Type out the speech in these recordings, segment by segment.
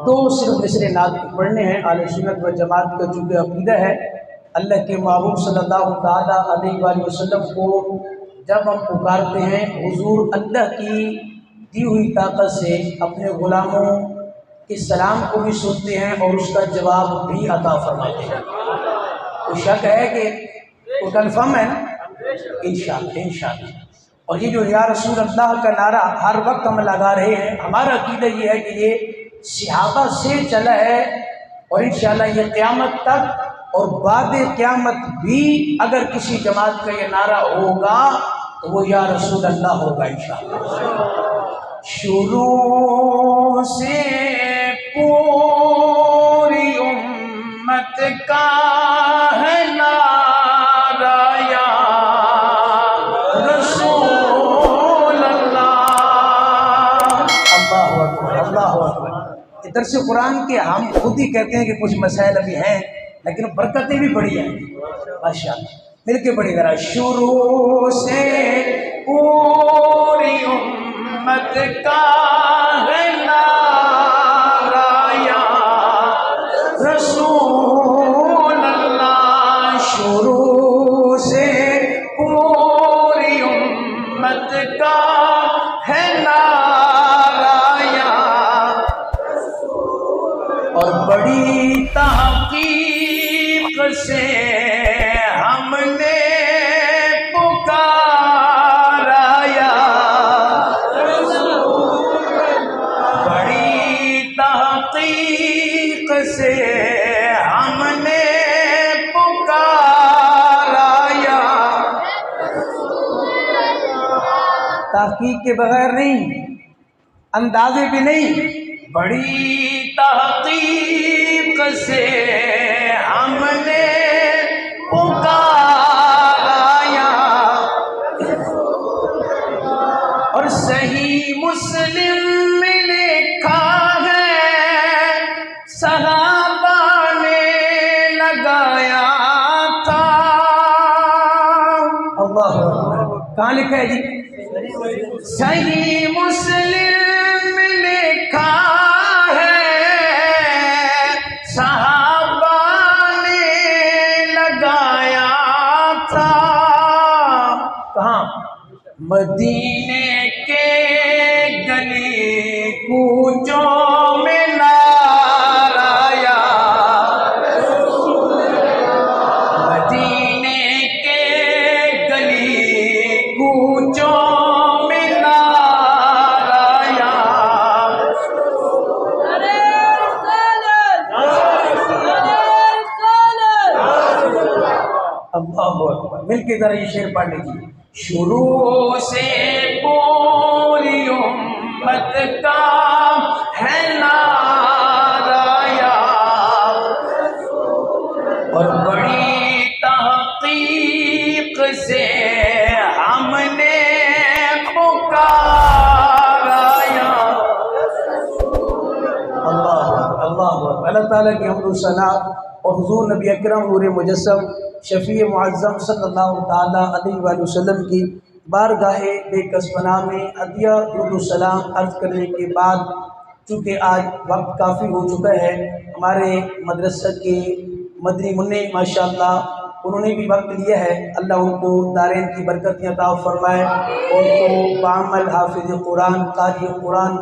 دو صرف مصرے نعت پڑھنے ہیں اہل سنت و جماعت کا چونکہ عقیدہ ہے اللہ کے محبوب صلی اللہ تعالیٰ علیہ وآلہ وسلم کو جب ہم پکارتے ہیں حضور اللہ کی دی ہوئی طاقت سے اپنے غلاموں کے سلام کو بھی سنتے ہیں اور اس کا جواب بھی عطا فرماتے ہیں۔ کوئی شک ہے کہ وہ کنفرم ہے نا؟ انشاءاللہ انشاءاللہ۔ اور یہ جو یا رسول اللہ کا نعرہ ہر وقت ہم لگا رہے ہیں، ہمارا عقیدہ یہ ہے کہ یہ صحابہ سے چلا ہے اور انشاءاللہ یہ قیامت تک اور بعد قیامت بھی اگر کسی جماعت کا یہ نعرہ ہوگا تو وہ یا رسول اللہ ہوگا انشاءاللہ۔ شروع سے پوری امت کا ہے نعرہ یا رسول اللہ۔ اللہ اکبر اللہ اکبر۔ درس قرآن کے ہم خود ہی کہتے ہیں کہ کچھ مسائل ابھی ہیں لیکن برکتیں بھی بڑی ہیں ماشاءاللہ، مل کے بڑی ذرا۔ شروع سے پوری امت کا ہے نعرہ یا رسول اللہ۔ شروع سے پوری امت کا ہے نعرہ یا اور بڑی تحقیق سے ہم نے پکارا یا بڑی تحقیق سے ہم نے پکارا یا تحقیق کے بغیر نہیں، اندازے بھی نہیں، بڑی تحقیق سے ہم نے پکارا یا اور صحیح مسلم میں لکھا ہے صحابہ نے لگایا تھا۔ اللہ اکبر۔ کہاں لکھا ہے جی؟ صحیح مسلم میں لکھا مدینے کے گلی کوچوں میں نعرہ یا مدینے کے گلی کوچوں میں نعرہ یا اللہ اکبر۔ مل کے ذرا یہ شعر پڑھ لیجیے۔ شروع سے پوری امت کا ہے نعرہ یا اور بڑی تحقیق سے ہم نے پکارا یا اللہ تعالیٰ کی حمد و ثنا اور حضور نبی اکرم نور مجسم شفیع معظم صلی اللہ تعالیٰ علیہ وآلہ وسلم کی بارگاہ بے کسبنا میں عطیہ درود و سلام عرض کرنے کے بعد چونکہ آج وقت کافی ہو چکا ہے، ہمارے مدرسہ کے مدنی منع ماشاءاللہ انہوں نے بھی وقت لیا ہے، اللہ ان کو دارین کی برکتیں عطا فرمائے، ان کو بعمل حافظ قرآن، قاری قرآن،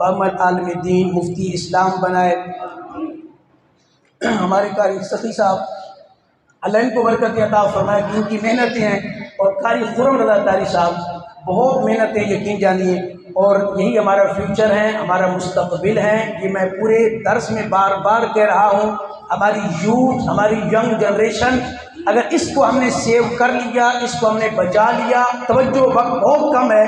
بعمل عالم دین، مفتی اسلام بنائے۔ ہمارے قاری سخی صاحب اللہ ان کو برکت عطا فرمائے کہ ان کی محنتیں ہیں، اور قاری خرم رضا تاری صاحب بہت محنتیں یقین جانیے، اور یہی ہمارا فیوچر ہے، ہمارا مستقبل ہے۔ یہ میں پورے درس میں بار بار کہہ رہا ہوں، ہماری یوتھ، ہماری ینگ جنریشن اگر اس کو ہم نے سیو کر لیا، اس کو ہم نے بچا لیا، توجہ وقت بہت کم ہے،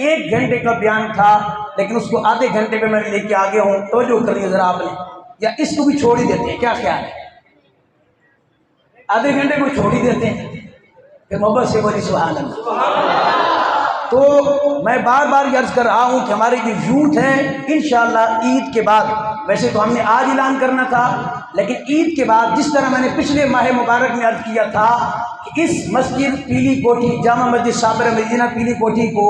1 گھنٹے کا بیان تھا لیکن اس کو آدھے گھنٹے پہ میں لے کے آگے ہوں، توجہ کریے ذرا آپ نے، یا اس کو بھی چھوڑ ہی دیتے ہیں، کیا خیال ہے؟ آدھے گھنٹے کو چھوڑ ہی دیتے ہیں، پھر محبت سے بولی سبحان اللہ۔ تو میں بار بار عرض کر رہا ہوں کہ ہمارے جو یوتھ ہیں انشاءاللہ عید کے بعد ویسے تو ہم نے آج اعلان کرنا تھا، لیکن عید کے بعد جس طرح میں نے پچھلے ماہ مبارک میں عرض کیا تھا کہ اس مسجد پیلی کوٹھی جامع مسجد صابرہ مدینہ پیلی کوٹھی کو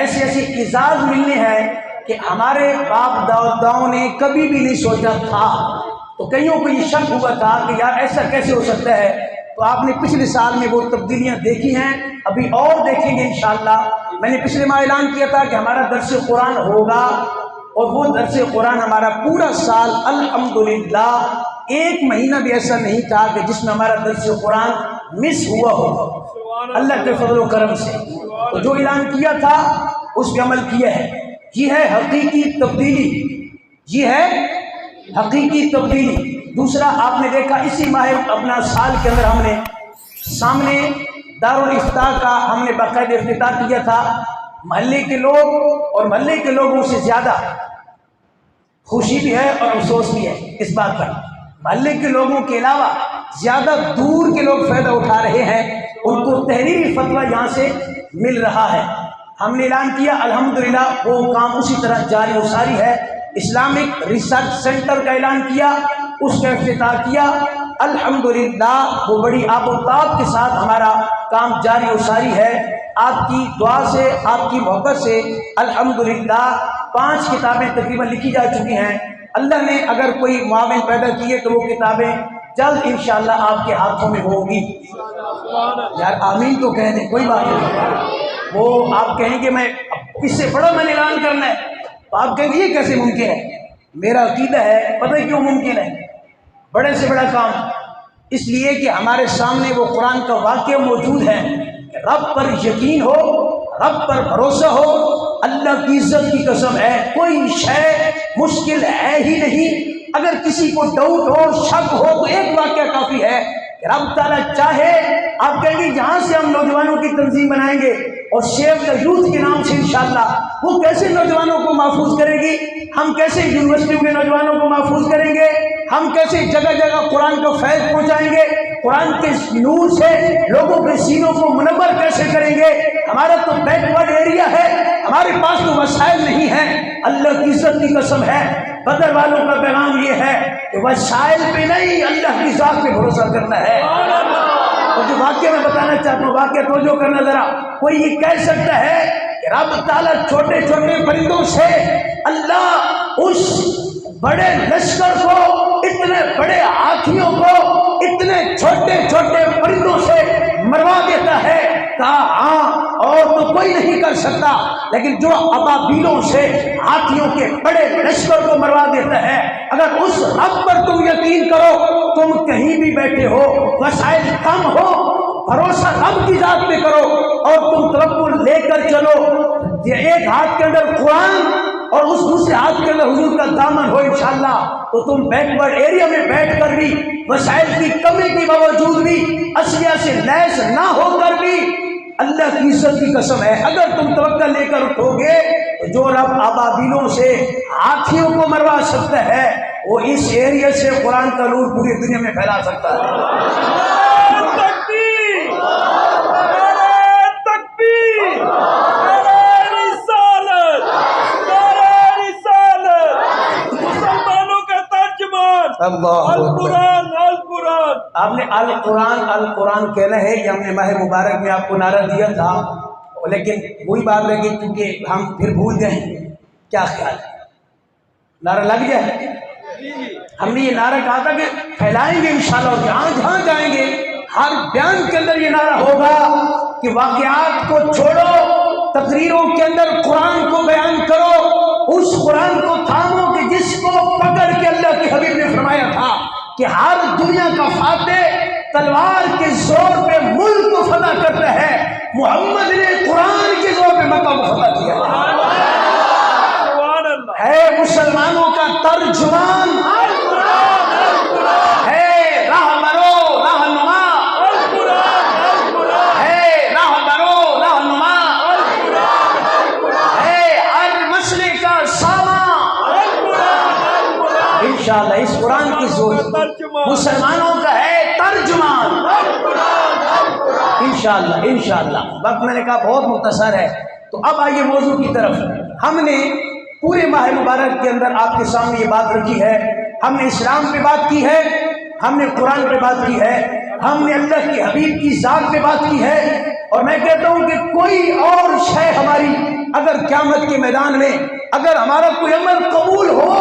ایسے اعزاز ملنے ہیں کہ ہمارے باپ داؤں نے کبھی بھی نہیں سوچا تھا، تو کئیوں کو یہ شک ہوا تھا کہ یار ایسا کیسے ہو سکتا ہے۔ تو آپ نے پچھلے سال میں وہ تبدیلیاں دیکھی ہیں، ابھی اور دیکھیں گے انشاءاللہ۔ میں نے پچھلے ماہ اعلان کیا تھا کہ ہمارا درس قرآن ہوگا، اور وہ درس قرآن ہمارا پورا سال الحمدللہ ایک مہینہ بھی ایسا نہیں تھا کہ جس میں ہمارا درس قرآن مس ہوا ہو، اللہ کے فضل و کرم سے۔ تو جو اعلان کیا تھا اس پہ عمل کیا ہے، یہ ہے حقیقی تبدیلی، یہ ہے حقیقی تبدیلی۔ دوسرا آپ نے دیکھا اسی ماہ اپنا سال کے اندر ہم نے سامنے دارالافتاء کا ہم نے باقاعدہ افتتاح کیا تھا۔ محلے کے لوگ اور محلے کے لوگوں سے زیادہ خوشی بھی ہے اور افسوس بھی ہے اس بات پر، محلے کے لوگوں کے علاوہ زیادہ دور کے لوگ فائدہ اٹھا رہے ہیں، ان کو تحریری فتویٰ یہاں سے مل رہا ہے۔ ہم نے اعلان کیا الحمدللہ وہ کام اسی طرح جاری و ساری ہے۔ اسلامک ریسرچ سینٹر کا اعلان کیا، اس کا افتتاح کیا، الحمدللہ وہ بڑی آب و تاب کے ساتھ ہمارا کام جاری و ساری ہے۔ آپ کی دعا سے، آپ کی محبت سے الحمدللہ 5 کتابیں تقریباً لکھی جا چکی ہیں۔ اللہ نے اگر کوئی معاون پیدا کیے تو وہ کتابیں جلد انشاءاللہ آپ کے ہاتھوں میں ہوں گی۔ یار آمین تو کہہ دیں، کوئی بات نہیں۔ وہ آپ کہیں گے میں اس سے بڑا میں نے اعلان کرنا ہے، تو آپ کہیں گے یہ کیسے ممکن ہے؟ میرا عقیدہ ہے، پتہ کیوں ممکن ہے؟ بڑے سے بڑا کام اس لیے کہ ہمارے سامنے وہ قرآن کا واقعہ موجود ہے کہ رب پر یقین ہو، رب پر بھروسہ ہو، اللہ کی عزت کی قسم ہے کوئی شے مشکل ہے ہی نہیں۔ اگر کسی کو ڈاؤٹ ہو، شک ہو تو ایک واقعہ کافی ہے کہ رب تعالیٰ چاہے، آپ کہیں گے یہاں سے ہم نوجوانوں کی تنظیم بنائیں گے اور سیو دا یوتھ کے نام سے انشاءاللہ وہ کیسے نوجوانوں کو محفوظ کرے گی، ہم کیسے یونیورسٹیوں کے نوجوانوں کو محفوظ کریں گے، ہم کیسے جگہ جگہ قرآن کا فیض پہنچائیں گے، قرآن کے نور سے لوگوں کے سینوں کو منور کیسے کریں گے۔ ہمارا تو بیک ورڈ ایریا ہے، ہمارے پاس تو وسائل نہیں ہیں۔ اللہ کی عزت کی قسم ہے، بدر والوں کا پیغام یہ ہے کہ وسائل پہ نہیں اللہ کی ذات پہ بھروسہ کرنا ہے۔ اور جو واقعہ میں بتانا چاہتا ہوں، واقعہ توجہ کرنا ذرا، کوئی یہ کہہ سکتا ہے کہ رب تعالیٰ چھوٹے چھوٹے پرندوں سے اللہ اس بڑے لشکر کو، اتنے بڑے ہاتھیوں کو اتنے چھوٹے چھوٹے پرندوں سے مروا دیتا ہے؟ کہا ہاں، اور تو کوئی نہیں کر سکتا، لیکن جو ابابیلوں سے ہاتھیوں کے بڑے لشکر کو مروا دیتا ہے، اگر اس رب پر تم یقین کرو، تم کہیں بھی بیٹھے ہو، وسائل کم ہو، بھروسہ رب کی ذات پہ کرو اور تم توکل لے کر چلو۔ یہ ایک ہاتھ کے اندر قرآن اور اس دوسرے ہاتھ کے اندر حضور کا دامن ہو انشاءاللہ، تو تم بیک ورڈ ایریا میں بیٹھ کر بھی، وسائل کی کمی کے باوجود بھی، اشیاء سے لیس نہ ہو کر بھی، اللہ کی عزت کی قسم ہے اگر تم توکل لے کر اٹھو گے تو جو رب ابابیلوں سے ہاتھیوں کو مروا سکتا ہے وہ اس ایریا سے قرآن کا نور پوری دنیا میں پھیلا سکتا ہے۔ القرآن القرآن، آپ نے القرآن القرآن کہنا ہے، یہ ہم نے ماہ مبارک میں آپ کو نعرہ دیا تھا، لیکن وہی بات رہے گی کیونکہ ہم پھر بھول جائیں۔ کیا خیال ہے؟ نعرہ لگ جائے؟ ہم نے یہ نعرہ کہا تھا کہ پھیلائیں گے انشاءاللہ، اور جہاں جہاں جائیں گے ہر بیان کے اندر یہ نعرہ ہوگا کہ واقعات کو چھوڑو، تقریروں کے اندر قرآن کو بیان کرو، اس قرآن کو تھامو کہ جس کو پکڑ کے اللہ کے حبیب نے فرمایا تھا کہ ہر دنیا کا فاتح تلوار کے زور پہ ملک کو فتح کرتا ہے، محمد نے قرآن کے زور پہ مکہ کو فتح کیا ہے۔ مسلمانوں کا ترجمان ہے، رہبرو رہنما ہے، رہبرو رہنما ہے، ہر مسئلے کا سامان انشاءاللہ اس قرآن کی زور مسلمانوں کا ہے ترجمان انشاءاللہ انشاءاللہ۔ وقت میں نے کہا بہت مختصر ہے، تو اب آئیے موضوع کی طرف۔ ہم نے پورے ماہ مبارک کے اندر آپ کے سامنے یہ بات رکھی ہے. ہم نے اسلام پہ بات کی ہے, ہم نے قرآن پہ بات کی ہے, ہم نے اللہ کے حبیب کی ذات پہ بات کی ہے. اور میں کہتا ہوں کہ کوئی اور شے ہماری اگر قیامت کے میدان میں اگر ہمارا کوئی عمل قبول ہو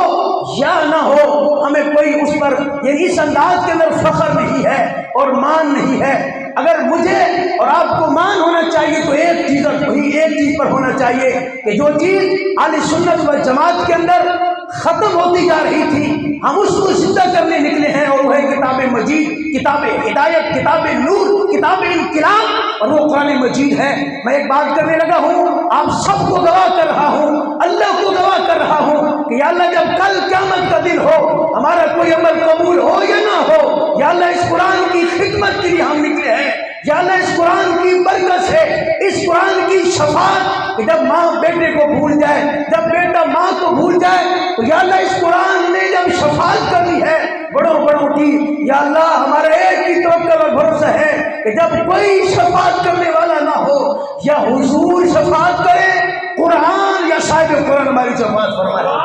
یا نہ ہو, ہمیں کوئی اس پر یعنی اس انداز کے اندر فخر نہیں ہے اور مان نہیں ہے. اگر مجھے اور آپ کو مان ہونا چاہیے تو ایک چیز پر ہونا چاہیے کہ جو چیز اہل سنت و جماعت کے اندر ختم ہوتی جا رہی تھی ہم اس کو زندہ کرنے نکلے ہیں, اور وہ ہے کتاب مجید, کتاب ہدایت, کتاب نور, کتاب انقلاب, اور وہ قرآن مجید ہے. میں ایک بات کرنے لگا ہوں, آپ سب کو گواہ کر رہا ہوں, اللہ کو گواہ کر رہا ہوں کہ یا اللہ جب کل قیامت کا دن ہو, ہمارا کوئی عمل قبول ہو یا نہ ہو, یا اللہ اس قرآن کی خدمت کے لیے ہم نکلے ہیں, یا اللہ اس قرآن کی برکت ہے, اس قرآن کی شفاعت کہ جب ماں بیٹے کو بھول جائے, جب بیٹا ماں کو بھول جائے, تو یا اللہ اس قرآن نے جب شفاعت کرنی ہے بڑوں کی, یا اللہ ہمارا ایک ہی توکل اور بھروسہ ہے کہ جب کوئی شفاعت کرنے والا نہ ہو, یا حضور شفاعت کرے, قرآن یا صاحب قرآن ہماری شفاعت فرمائے.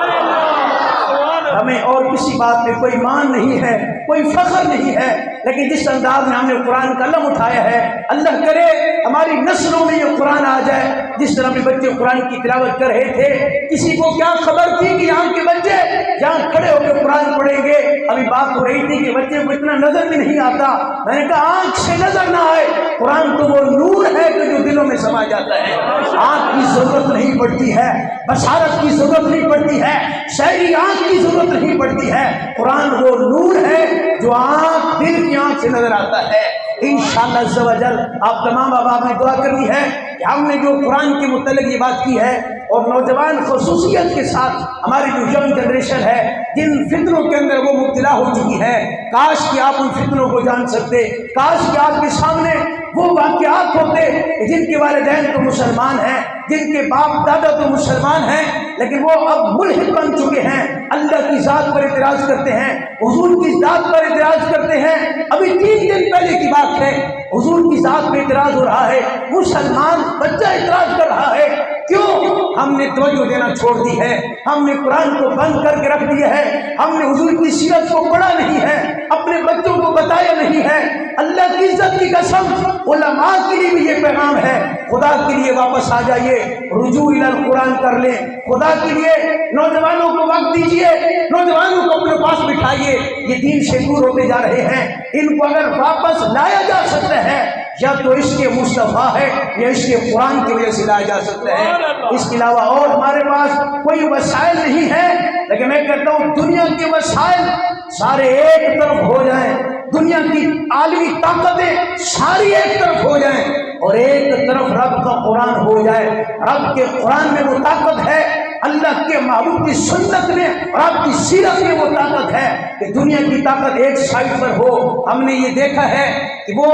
ہمیں اور کسی بات میں کوئی مان نہیں ہے, کوئی فخر نہیں ہے, لیکن جس انداز میں ہم نے قرآن کا علم اٹھایا ہے, اللہ کرے ہماری نسلوں میں یہ قرآن آ جائے. جس طرح میں بچے قرآن کی تلاوت کر رہے تھے, کسی کو کیا خبر تھی کہ یہاں کے بچے یہاں کھڑے ہو کے قرآن پڑھیں گے. ابھی بات ہو رہی تھی کہ بچے کو اتنا نظر بھی نہیں آتا. میں نے کہا آنکھ سے نظر نہ آئے, قرآن تو وہ نور ہے کہ جو دلوں میں سما جاتا ہے. آنکھ کی ضرورت نہیں پڑتی ہے, بصارت کی ضرورت نہیں پڑتی ہے, شہری آنکھ کی ضرورت نہیں پڑتی ہے. قرآن وہ نور ہے جو آنکھ دل کی آنکھ سے نظر آتا ہے. انشاءاللہ عز و جل آپ تمام احباب نے دعا کرنی ہے کہ ہم نے جو قرآن کے متعلق یہ بات کی ہے, اور نوجوان خصوصیت کے ساتھ ہماری جو ینگ جنریشن ہے جن فتنوں کے اندر وہ مبتلا ہو چکی ہے, کاش کہ آپ ان فتنوں کو جان سکتے, کاش کہ آپ کے سامنے وہ واقعات ہوتے جن کے والدین تو مسلمان ہیں, جن کے باپ دادا تو مسلمان ہیں, لیکن وہ اب ملحد بن چکے ہیں, اللہ کی ذات پر اعتراض کرتے ہیں, حضور کی ذات پر اعتراض کرتے ہیں. ابھی 3 دن پہلے کی بات ہے, حضور کی ذات پہ اعتراض ہو رہا ہے, مسلمان بچہ اعتراض کر رہا ہے. کیوں؟ ہم نے توجہ دینا چھوڑ دی ہے, ہم نے قرآن کو بند کر کے رکھ دیا ہے, ہم نے حضور کی سیرت کو پڑھا نہیں ہے, اپنے بچوں کو بتایا نہیں ہے. اللہ کی عزت کی قسم, علماء کے لیے بھی یہ پیغام ہے, خدا کے لیے واپس آ جائیے, رجوع الی القرآن کر لیں. خدا کے لیے نوجوانوں کو وقت دیجیے, نوجوانوں کو اپنے پاس بٹھائیے. یہ دین سے دور ہوتے جا رہے ہیں, ان کو اگر واپس لایا جا سکتا ہے یا تو اس کے مصطفیٰ ہے یا اس کے قرآن کی وجہ سے لایا جا سکتا ہے. اس کے علاوہ اور ہمارے پاس کوئی وسائل نہیں ہے. لیکن میں کہتا ہوں دنیا کے وسائل سارے ایک طرف ہو جائیں, دنیا کی عالمی طاقتیں ساری ایک طرف ہو جائیں, اور ایک طرف رب کا قرآن ہو جائے. رب کے قرآن میں وہ طاقت ہے, اللہ کے محبوب کی سنت میں اور آپ کی سیرت میں وہ طاقت ہے کہ دنیا کی طاقت ایک سائڈ پر ہو. ہم نے یہ دیکھا ہے کہ وہ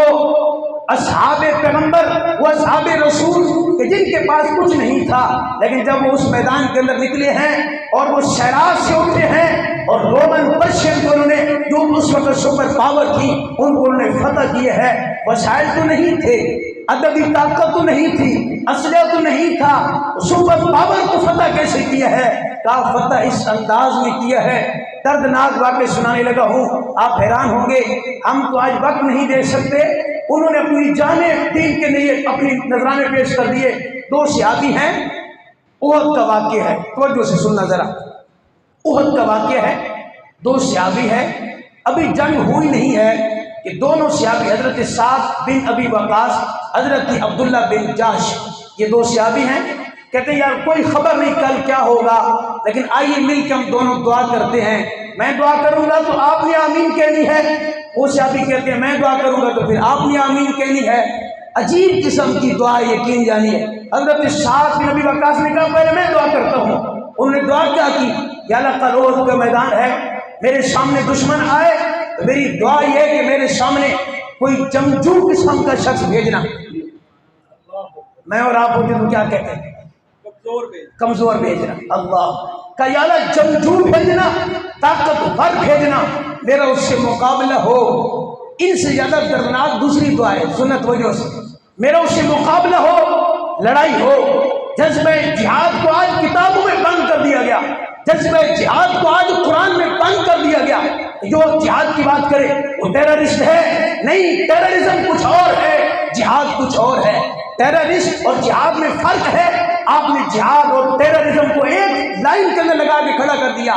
اصحاب پیغمبر, وہ اصحاب رسول کہ جن کے پاس کچھ نہیں تھا, لیکن جب وہ اس میدان کے اندر نکلے ہیں اور وہ شیراز سے اٹھے ہیں, اور رومن پرشین کو انہوں نے جو اس وقت سپر پاور تھی ان کو انہوں نے فتح کیے ہے. وسائل تو نہیں تھے, عددی طاقت تو نہیں تھی, اسلحہ تو نہیں تھا, سپر پاور کو فتح کیسے کیا ہے؟ کہا فتح اس انداز میں کیا ہے. دردناک واقعے سنانے لگا ہوں, آپ حیران ہوں گے, ہم تو آج وقت نہیں دے سکتے. انہوں نے اپنی جانیں دین کے لیے اپنی نذرانے پیش کر دیے. 2 صحابی ہیں, احد کا واقعہ ہے, توجہ سے سننا ذرا. احد کا واقعہ ہے, 2 صحابی ہیں, ابھی جنگ ہوئی نہیں ہے کہ دونوں صحابی حضرت سعد بن ابی وقاص, حضرت عبداللہ بن جاش, یہ 2 صحابی ہیں. کہتے ہیں یار کوئی خبر نہیں کل کیا ہوگا, لیکن آئیے مل کے ہم دونوں دعا کرتے ہیں. میں دعا کروں گا تو آپ نے آمین کہنی ہے. وہ صحابی کہتے ہیں میں دعا کروں گا تو پھر آپ نے آمین کہنی ہے. عجیب قسم کی دعا, یقین جانی ہے. حضرت سعد بن ابی وقاص نے کہا پہلے میں دعا کرتا ہوں. انہوں نے دعا کیا کی, یا اللہ کل احد کا میدان ہے, میرے سامنے دشمن آئے تو میری دعا یہ ہے کہ میرے سامنے کوئی جنگجو قسم کا شخص بھیجنا. میں اور آپ ہوتے تو کیا کہتے ہیں؟ کمزور بھیجنا. اللہ کا یا اللہ جنگجو بھیجنا, طاقتور بھیجنا, میرا اس سے مقابلہ ہو. ان سے زیادہ دردناک دوسری دعا ہے, سنت وجہ سے, میرا اس سے مقابلہ ہو, لڑائی ہو. جذبہ جہاد کو آج کتابوں میں بند کر دیا گیا. جذبہ جہاد کو آج قرآن میں بند کر دیا گیا. جو جہاد کی بات کرے وہ ٹیررسٹ ہے. نہیں، ٹیررزم کچھ اور ہے، جہاد کچھ اور ہے. ٹیررسٹ اور جہاد میں فرق ہے. آپ نے جہاد اور ٹیررزم کو ایک لائن کے اندر لگا کے کھڑا کر دیا.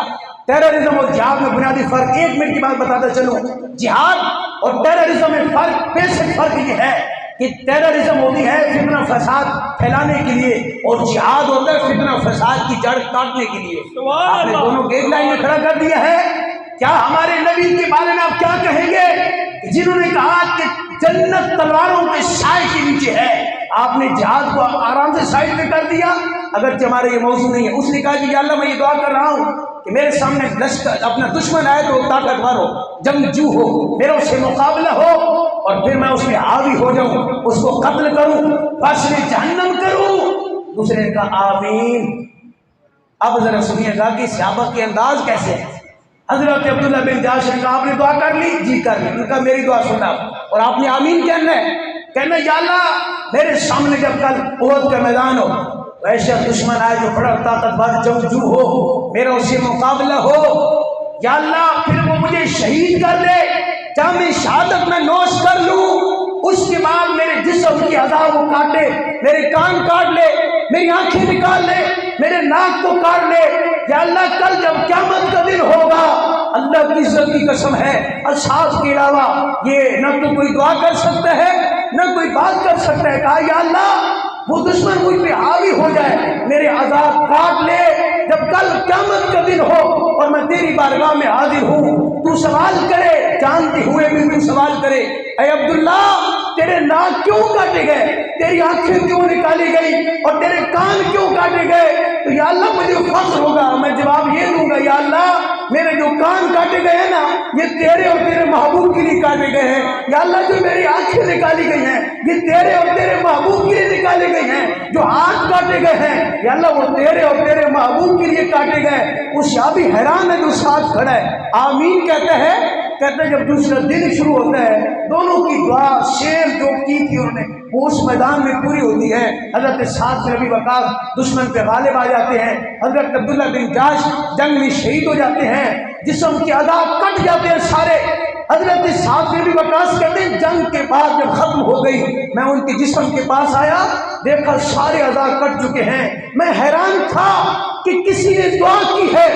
ٹیررزم اور جہاد میں بنیادی فرق، 1 منٹ کی بات بتاتا چلوں. جہاد اور ٹیررزم میں فرق، بیسک فرق یہ ہے کہ ٹیررزم ہوتی ہے فتنہ فساد پھیلانے کے لیے، اور جہاد ہوتا ہے فتنہ فساد کی جڑ کاٹنے کے لیے. آپ نے دونوں کو ایک لائن میں کھڑا کر دیا ہے. کیا ہمارے نبی کے بارے میں آپ کیا کہیں گے جنہوں نے کہا کہ جنت تلواروں کے سائے کے نیچے ہے؟ آپ نے جہاد کو آرام سے سائڈ پہ کر دیا. اگرچہ ہمارا یہ موضوع نہیں ہے. اس نے کہا کہ یا اللہ میں یہ دعا کر رہا ہوں کہ میرے سامنے لشکر اپنا دشمن آئے تو طاقتور ہو، جنگجو ہو، میرا اس سے مقابلہ ہو، اور پھر میں اس میں حاوی ہو جاؤں، اس کو قتل کروں، فاصل جہنم کروں. دوسرے نے کہا آمین. اب ذرا سنیے گا کہ صحابہ کے انداز کیسے ہیں. حضرت عبداللہ بن جاش نے کہا آپ نے دعا کر لی؟ جی کر لی. ان کا میری دعا سننا، اور آپ نے آمین کہنا ہے. کہنا یا اللہ میرے سامنے جب کل احد کا میدان ہو، ایسا دشمن آئے جو بڑا طاقتور جنگجو ہو، میرا اس سے مقابلہ ہو، یا اللہ پھر وہ مجھے شہید کر دے، جام شہادت میں نوش کر لوں. اس کے بعد میرے جسم کی اعضاء کو کاٹے، میرے کان کاٹ لے، میری آنکھیں نکال لے، میرے ناک کو کاٹ لے. یا اللہ کل جب قیامت کا دن ہوگا، اللہ کی عزت کی قسم ہے اصحاب کے علاوہ یہ نہ تو کوئی دعا کر سکتا ہے نہ کوئی بات کر سکتا ہے. کہا یا اللہ وہ دشمن مجھ پہ حاوی ہو جائے، میرے عذاب کاٹ لے، جب کل قیامت کا دن ہو اور میں تیری بارگاہ میں حاضر ہوں، تو سوال کرے، جانتے ہوئے بھی تو سوال کرے اے عبداللہ تیرے ناک کیوں کاٹے گئے، تیری آنکھیں کیوں نکالی گئی، اور تیرے کان کیوں کاٹے گئے؟ تو یا اللہ مجھے فخر ہوگا، میں جواب یہ دوں گا یا اللہ میرے جو کان کاٹے گئے ہیں نا یہ تیرے اور تیرے محبوب کے لیے کاٹے گئے ہیں. یا اللہ جو میری آنکھیں نکالی گئی ہیں یہ تیرے اور تیرے محبوب کے لیے نکالے گئے ہیں. جو ہاتھ کاٹے گئے ہیں یا اللہ وہ تیرے اور تیرے محبوب کے لیے کاٹے گئے. وہ شابی حیران ہے جو ساتھ کھڑا ہے، آمین کہتا ہے. کہتے ہیں جب دوسرا دن شروع ہوتا ہے دونوں کی دعا شیر جو کی تھی انہوں نے وہ اس میدان میں پوری ہوتی ہے. حضرت سعد بن ابی وقاص دشمن پہ غالب آ جاتے ہیں. حضرت عبداللہ بن جاش جنگ میں شہید ہو جاتے ہیں، جسم کے اعضاء کٹ جاتے ہیں سارے. حضرت سعد بن ابی وقاص کہتے ہیں جنگ کے بعد جب ختم ہو گئی میں ان کے جسم کے پاس آیا، دیکھا سارے اعضاء کٹ چکے ہیں. میں حیران تھا کہ کسی نے دعا کی ہے،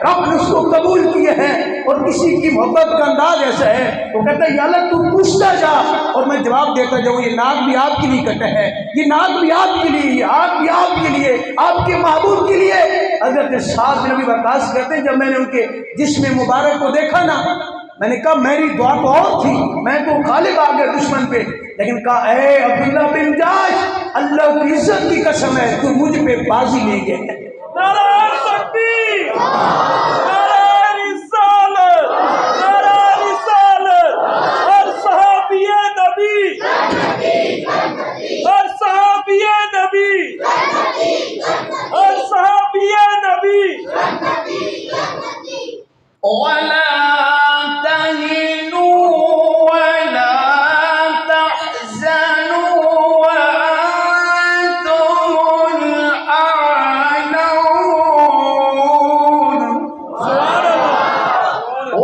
رب نے اس کو قبول کیے ہیں، اور کسی کی محبت کا انداز ایسا ہے. وہ کہتا ہے یا اللہ تو پوچھتا جا اور میں جواب دیتا جاؤں. یہ ناک بھی آپ کے لیے کٹا ہے، یہ ناک بھی آپ کے لیے، یہ آنکھ بھی آپ کے لیے، آپ کے محبوب کے لیے. حضرت سعد بن ابی وقاص کہتے ہیں جب میں نے ان کے جسم مبارک کو دیکھا نا میں نے کہا میری دعا تو اور تھی، میں تو غالب آ گیا دشمن پہ، لیکن کہا اے عبداللہ بن جاش اللہ کی عزت کی قسم ہے تو مجھ پہ بازی لے گئے. نعرہ تکبیر، نعرہ رسالت، نعرہ رسالت. اور صحابی نبی، اور صحابی نبی، اور صحابی نبی. وَلَا تَهِنُوا وَلَا تَحْزَنُوا وَأَنتُمُ الْأَعْلَوْنَ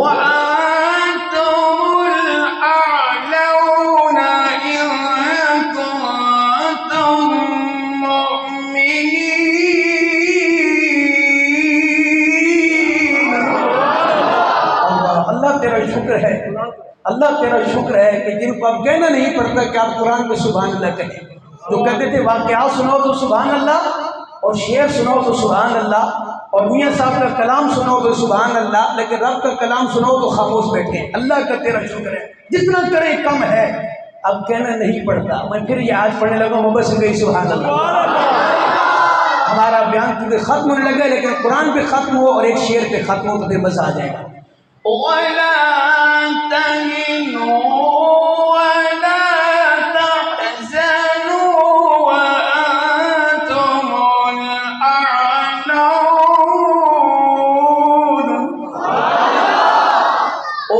وَأَنتُمُ الْأَعْلَوْنَ إِن كُنتُم مُّؤْمِنِينَ. اللہ تیرا شکر ہے، اللہ تیرا شکر ہے کہ جن کو اب کہنا نہیں پڑتا کہ آپ قرآن پہ سبحان اللہ کہیں. جو کہتے تھے واقعات سناؤ تو سبحان اللہ، اور شعر سناؤ تو سبحان اللہ، اور میاں صاحب کا کلام سناؤ تو سبحان اللہ، لیکن رب کا کلام سناؤ تو خاموش بیٹھے. اللہ کا تیرا شکر ہے، جتنا کریں کم ہے. اب کہنا نہیں پڑتا. میں پھر یہ آج پڑھنے لگا ہوں بس گئی سبحان اللہ. ہمارا بیان کیونکہ ختم ہونے لگا، لیکن قرآن پہ ختم ہو اور ایک شعر پہ ختم ہو تو پھر مزہ آ جائے گا. وَلَا تَهِنُوا وَلَا تَحْزَنُوا وَأَنتُمُ الْأَعْلَوْنَ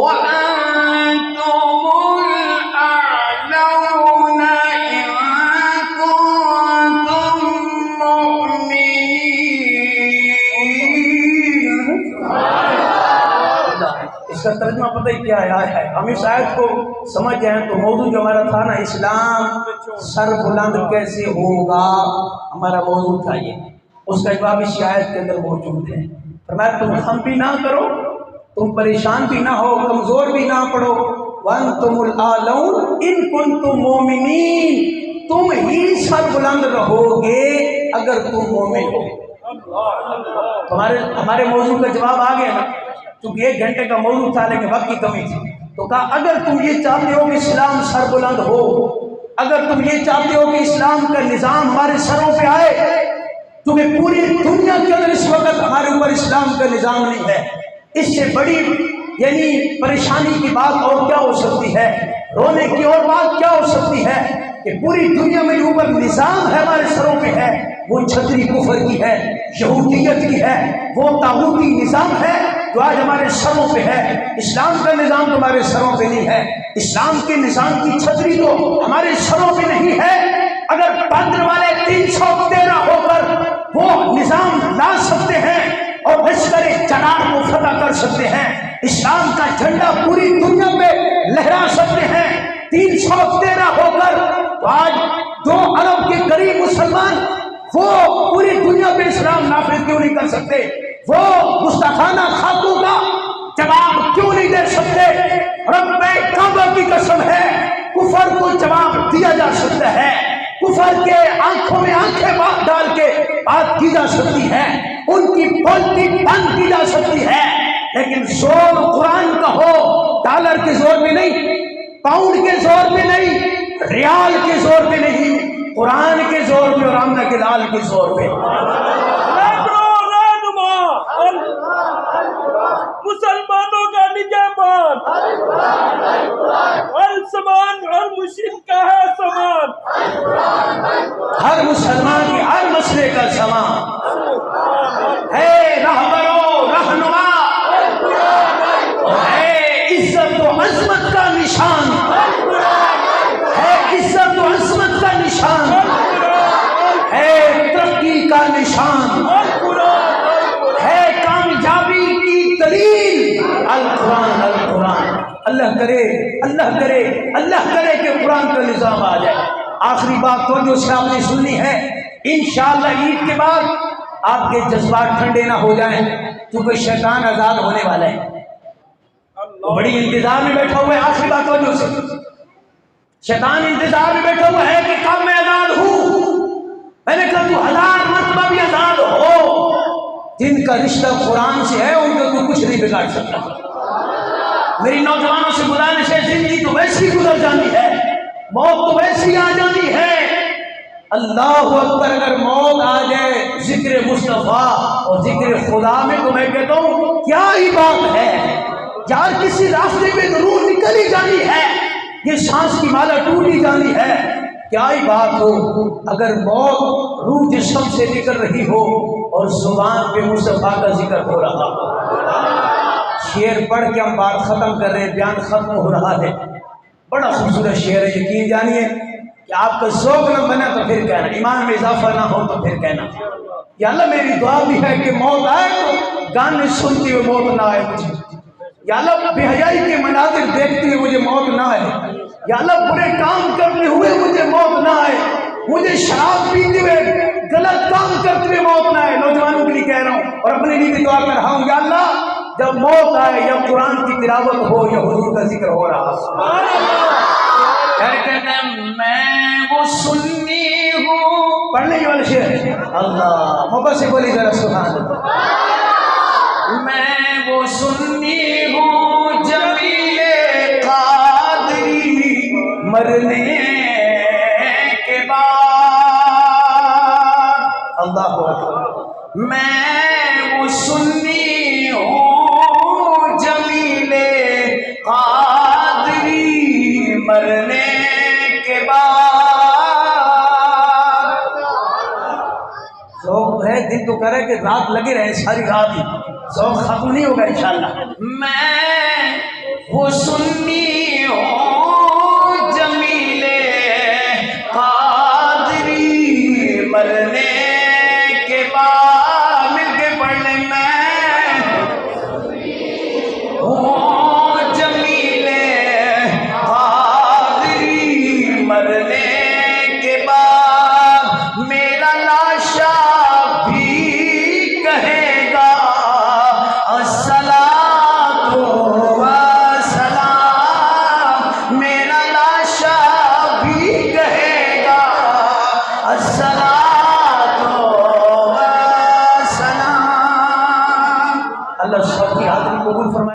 وَأَنتُمُ الْأَعْلَوْنَ إِن كُنتُم مُّؤْمِنِينَ. اس کا ترجمہ پتہ ہی کیا ہے؟ ہم اس آیت کو سمجھ جائیں تو موضوع جو ہمارا تھا نا، اسلام سر بلند کیسے ہوگا، ہمارا موضوع تھا یہ، اس کا جواب اس آیت کے اندر موجود ہے۔ فرمایا تم ہم بھی نہ کرو، تم پریشان بھی نہ ہو، کمزور بھی نہ پڑو، وانتم الاعلون ان کنتم مومنین، تم ہی سر بلند رہو گے اگر تم مومن ہو۔ ہمارے موضوع کا جواب آ گیا نا، کیونکہ 1 گھنٹے کا موضوع تھا لیکن وقت کی کمی تھی، تو کہا اگر تم یہ چاہتے ہو کہ اسلام سر بلند ہو، اگر تم یہ چاہتے ہو کہ اسلام کا نظام ہمارے سروں پہ آئے، کیونکہ پوری دنیا کے اندر اس وقت ہمارے اوپر اسلام کا نظام نہیں ہے، اس سے بڑی یعنی پریشانی کی بات اور کیا ہو سکتی ہے، رونے کی اور بات کیا ہو سکتی ہے کہ پوری دنیا میں جو اوپر نظام ہے ہمارے سروں پہ ہے، وہ چھتری کفر کی ہے، یہودیت کی ہے، وہ طاغوتی نظام ہے جو آج ہمارے سروں پہ ہے۔ اسلام کا نظام تو ہمارے سروں پہ نہیں ہے، اسلام کے نظام کی چھتری تو ہمارے سروں پہ نہیں ہے۔ اگر پادر والے 313 ہو کر وہ نظام لا سکتے ہیں اور لشکر چنار کو فتح کر سکتے ہیں، اسلام کا جھنڈا پوری دنیا پہ لہرا سکتے ہیں 313 ہو کر، تو آج 2 ارب کے قریب مسلمان وہ پوری دنیا پہ اسلام نافذ کیوں نہیں کر سکتے؟ وہ گستاخانہ خاتون کا جواب کیوں نہیں دے سکتے؟ رب کعبہ کی قسم ہے، کفر کو جواب دیا جا سکتا ہے، کفر کے آنکھوں میں آنکھیں ڈال کے بات کی جا سکتی ہے، ان کی بولتی بند کی جا سکتی ہے، لیکن زور قرآن کا ہو، ڈالر کے زور میں نہیں، پاؤنڈ کے زور میں نہیں، ریال کے زور پہ نہیں، قرآن کے زور پہ اور آمنہ کے لال کے زور پہ۔ مسلمانوں کا نگہبان، ہر سامان ہر مشکل کا ہے سامان، ہر مسلمان کی ہر مسئلے کا سامان ہے، رہبر و رہنما ہے، عزت و عظمت کا نشان ہے، عزت و عظمت کا نشان ہے، ترقی کا نشان ہے، کامیابی کی دلیل القرآن۔ القرآن اللہ کرے اللہ کرے اللہ کرے کہ قرآن کا نظام آ جائے۔ آخری بات تو جو سے آپ نے سننی ہے، انشاءاللہ عید کے بعد آپ کے جذبات ٹھنڈے نہ ہو جائیں، کیونکہ شیطان آزاد ہونے والا ہے، وہ بڑی انتظار میں بیٹھا ہوا ہے۔ آخری بات تو جو سے شیطان انتظار میں بیٹھا ہوا ہے کہ کب میں آزاد ہوں۔ میں نے کہا تو 1000 مرتبہ بھی آزاد ہو، جن کا رشتہ قرآن سے ہے ان کو تو کچھ نہیں بگاڑ سکتا۔ میری نوجوانوں سے گزارش ہے، زندگی تو ویسی گزر جانی ہے، موت تو ویسی آ جانی ہے۔ اللہ اکبر، اگر موت آ جائے ذکر مصطفیٰ اور ذکر خدا میں، تو میں کہتا ہوں کیا ہی بات ہے یار، کسی راستے پہ ضرور نکل ہی جانی ہے، یہ سانس کی مالا ٹوٹ ہی جانی ہے، کیا ہی بات ہو اگر موت روح جسم سے نکل رہی ہو اور زبان پہ مصطفیٰ کا ذکر ہو رہا ہو۔ شعر پڑھ کے ہم بات ختم کر رہے ہیں، بیان ختم ہو رہا ہے، بڑا خوبصورت شعر ہے، یقین جانیے کہ آپ کا ذوق نہ بنا تو پھر کہنا، ایمان میں اضافہ نہ ہو تو پھر کہنا یا اللہ میری دعا بھی ہے کہ موت آئے تو گانے سنتے ہوئے موت نہ آئے مجھے، یا اللہ بے حیائی کے مناظر دیکھتے ہوئے مجھے موت نہ آئے، یا اللہ برے کام کرتے ہوئے مجھے موت نہ آئے، مجھے شراب پیتے ہوئے غلط کام کرتے ہوئے موت نہ آئے۔ نوجوانوں کے لیے کہہ رہا ہوں اور اپنے لیے بھی دعا کر رہا ہوں، یا اللہ جب موت آئے یا قرآن کی تلاوت ہو یا حضور کا ذکر ہو رہا ہے، میں وہ سنی ہوں، پڑھنے کے والے شعر اللہ موقع سے بولی ذرا سبحان اللہ، میں وہ سنی ہوں جمیل قادری مرنے کے بعد، اللہ اکبر، میں وہ سنی ہوں جمیل قادری مرنے کے بعد۔ ذوق ہے، دل تو کرے کہ رات لگے رہے ساری رات ہی، ذوق ختم نہیں ہوگا انشاءاللہ۔ میں وہ سنی